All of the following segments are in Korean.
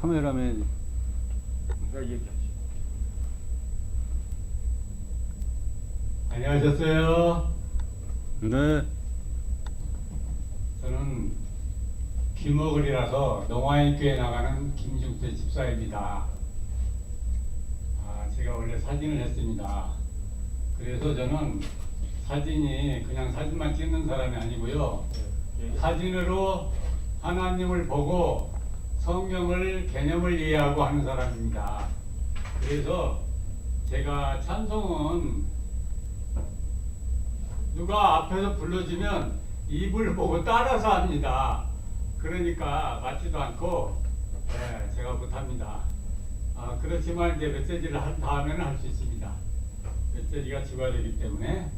카메라맨. 안녕하셨어요. 네. 저는 귀머거리라서 농화인교회 나가는 김중태 집사입니다. 제가 원래 사진을 했습니다. 그래서 저는 사진이 그냥 사진만 찍는 사람이 아니고요. 사진으로 하나님을 보고 성경을 개념을 이해하고 하는 사람입니다. 그래서 제가 찬송은 누가 앞에서 불러주면 입을 보고 따라서 합니다. 그러니까 맞지도 않고 제가 못합니다. 그렇지만 이제 메시지를 한 다음에는 할 수 있습니다. 메시지가 추가되기 때문에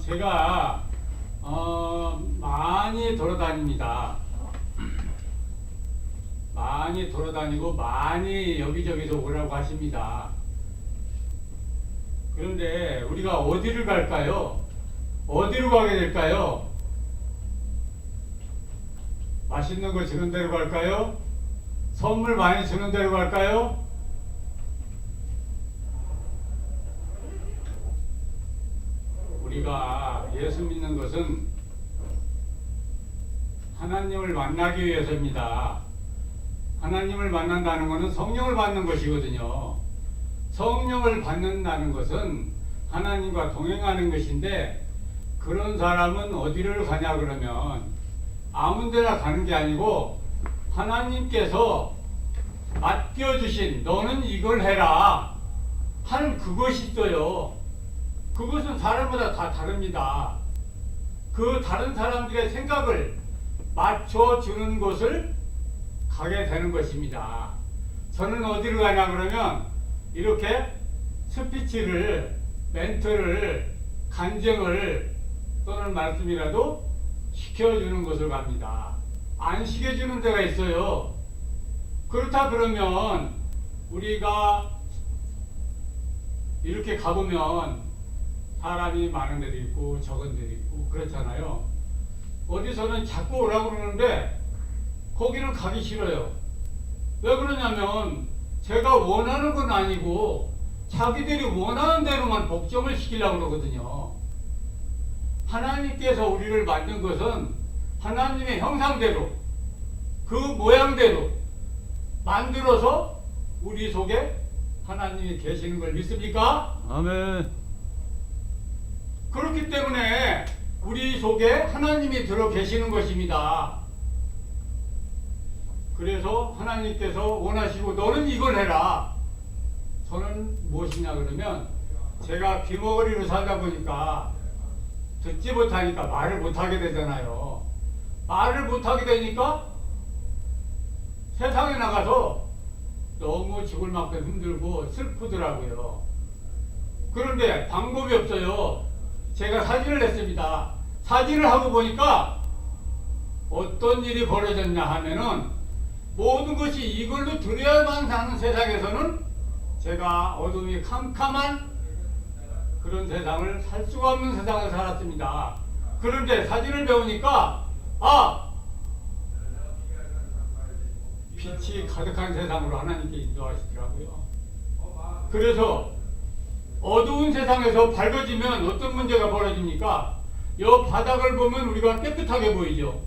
제가 많이 돌아다닙니다. 많이 돌아다니고 많이 여기저기서 오라고 하십니다. 그런데 우리가 어디를 갈까요? 어디로 가게 될까요? 맛있는 거 주는 데로 갈까요? 선물 많이 주는 데로 갈까요? 우리가 예수 믿는 것은 하나님을 만나기 위해서입니다. 하나님을 만난다는 것은 성령을 받는 것이거든요. 성령을 받는다는 것은 하나님과 동행하는 것인데, 그런 사람은 어디를 가냐 그러면 아무 데나 가는 게 아니고 하나님께서 맡겨주신 너는 이걸 해라 하는 그것이 있어요. 그것은 사람마다 다 다릅니다. 그 다른 사람들의 생각을 맞춰주는 곳을 가게 되는 것입니다. 저는 어디를 가냐 그러면 이렇게 스피치를, 멘트를, 간증을 또는 말씀이라도 시켜주는 곳을 갑니다. 안 시켜주는 데가 있어요. 그렇다 그러면 우리가 이렇게 가보면 사람이 많은 데도 있고 적은 데도 있고 그렇잖아요. 어디서는 자꾸 오라고 그러는데 거기는 가기 싫어요. 왜 그러냐면 제가 원하는 건 아니고 자기들이 원하는 대로만 복종을 시키려고 그러거든요. 하나님께서 우리를 만든 것은 하나님의 형상대로, 그 모양대로 만들어서 우리 속에 하나님이 계시는 걸 믿습니까? 아멘. 그렇기 때문에 우리 속에 하나님이 들어 계시는 것입니다. 그래서 하나님께서 원하시고 너는 이걸 해라. 저는 무엇이냐 그러면 제가 귀머거리로 살다 보니까 듣지 못하니까 말을 못하게 되잖아요. 말을 못하게 되니까 세상에 나가서 너무 죽을 만큼 힘들고 슬프더라고요. 그런데 방법이 없어요. 제가 사진을 냈습니다. 사진을 하고 보니까 어떤 일이 벌어졌냐 하면은 모든 것이 이걸로 들여야만 사는 세상에서는 제가 어둠이 캄캄한 그런 세상을 살 수가 없는 세상을 살았습니다. 그런데 사진을 배우니까 빛이 가득한 세상으로 하나님께 인도하시더라고요. 그래서 어두운 세상에서 밝아지면 어떤 문제가 벌어집니까? 이 바닥을 보면 우리가 깨끗하게 보이죠.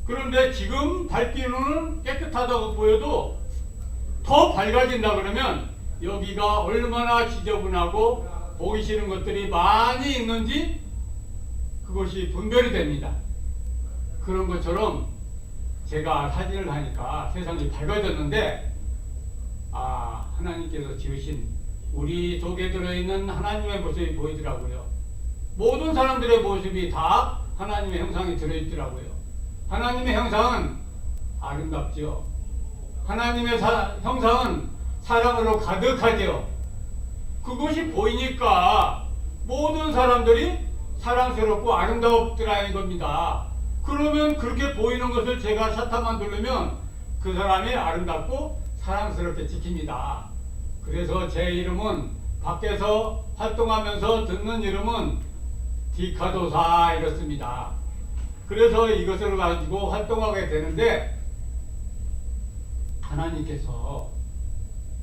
그런데 지금 밝기로는 깨끗하다고 보여도 더 밝아진다 그러면 여기가 얼마나 지저분하고 보기 싫은 것들이 많이 있는지 그것이 분별이 됩니다. 그런 것처럼 제가 사진을 하니까 세상이 밝아졌는데 하나님께서 지으신 우리 속에 들어있는 하나님의 모습이 보이더라고요. 모든 사람들의 모습이 다 하나님의 형상이 들어있더라고요. 하나님의 형상은 아름답죠. 하나님의 형상은 사랑으로 가득하죠. 그것이 보이니까 모든 사람들이 사랑스럽고 아름답더라는 겁니다. 그러면 그렇게 보이는 것을 제가 샷타만 누르면 그 사람이 아름답고 사랑스럽게 지킵니다. 그래서 제 이름은 밖에서 활동하면서 듣는 이름은 디카도사 이렇습니다. 그래서 이것을 가지고 활동하게 되는데 하나님께서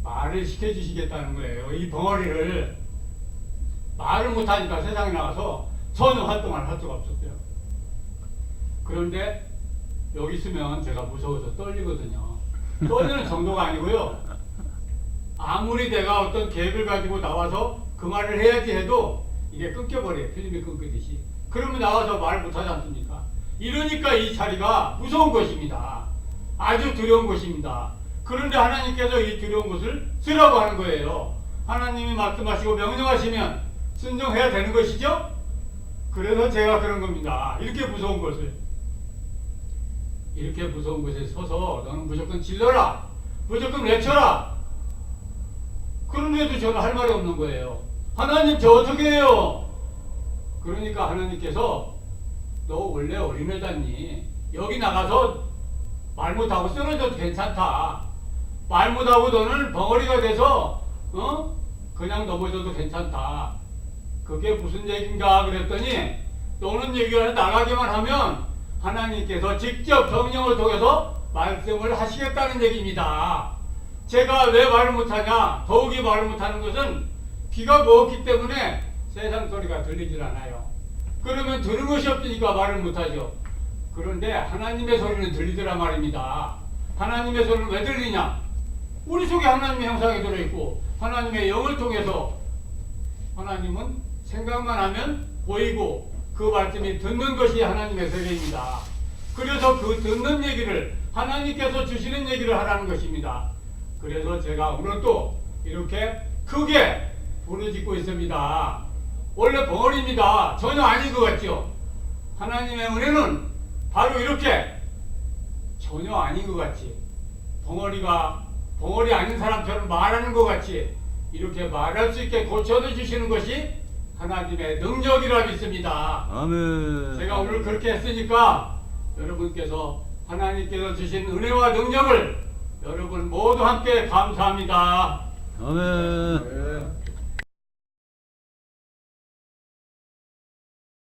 말을 시켜주시겠다는 거예요. 이 벙어리를 말을 못하니까 세상에 나가서 전혀 활동을 할 수가 없었어요. 그런데 여기 있으면 제가 무서워서 떨리거든요. 떨리는 정도가 아니고요. 아무리 내가 어떤 계획을 가지고 나와서 그 말을 해야지 해도 이게 끊겨버려요. 필름이 끊기듯이. 그러면 나와서 말 못하지 않습니까? 이러니까 이 자리가 무서운 것입니다. 아주 두려운 것입니다. 그런데 하나님께서 이 두려운 것을 쓰라고 하는 거예요. 하나님이 말씀하시고 명령하시면 순종해야 되는 것이죠? 그래서 제가 그런 겁니다. 이렇게 무서운 것을. 이렇게 무서운 곳에 서서 너는 무조건 질러라. 무조건 외쳐라. 그런데도 저는 할 말이 없는 거예요. 하나님 저 어떻게 해요? 그러니까 하나님께서 너 원래 어린애잖니. 여기 나가서 말 못하고 쓰러져도 괜찮다. 말 못하고 너는 벙어리가 돼서 그냥 넘어져도 괜찮다. 그게 무슨 얘기인가 그랬더니 너는 얘기를 나가기만 하면 하나님께서 직접 성령을 통해서 말씀을 하시겠다는 얘기입니다. 제가 왜 말을 못하냐? 더욱이 말을 못하는 것은 귀가 먹었기 때문에 세상 소리가 들리질 않아요. 그러면 들은 것이 없으니까 말을 못하죠. 그런데 하나님의 소리는 들리더라 말입니다. 하나님의 소리는 왜 들리냐? 우리 속에 하나님의 형상이 들어있고 하나님의 영을 통해서 하나님은 생각만 하면 보이고 그 말씀이 듣는 것이 하나님의 세계입니다. 그래서 그 듣는 얘기를 하나님께서 주시는 얘기를 하라는 것입니다. 그래서 제가 오늘 또 이렇게 크게 부르짖고 있습니다. 원래 벙어리입니다. 전혀 아닌 것 같죠? 하나님의 은혜는 바로 이렇게 전혀 아닌 것 같이 벙어리 아닌 사람처럼 말하는 것 같이 이렇게 말할 수 있게 고쳐서 주시는 것이 하나님의 능력이라 믿습니다. 아멘. 제가 오늘 그렇게 했으니까 여러분께서 하나님께서 주신 은혜와 능력을 여러분 모두 함께 감사합니다. 아멘.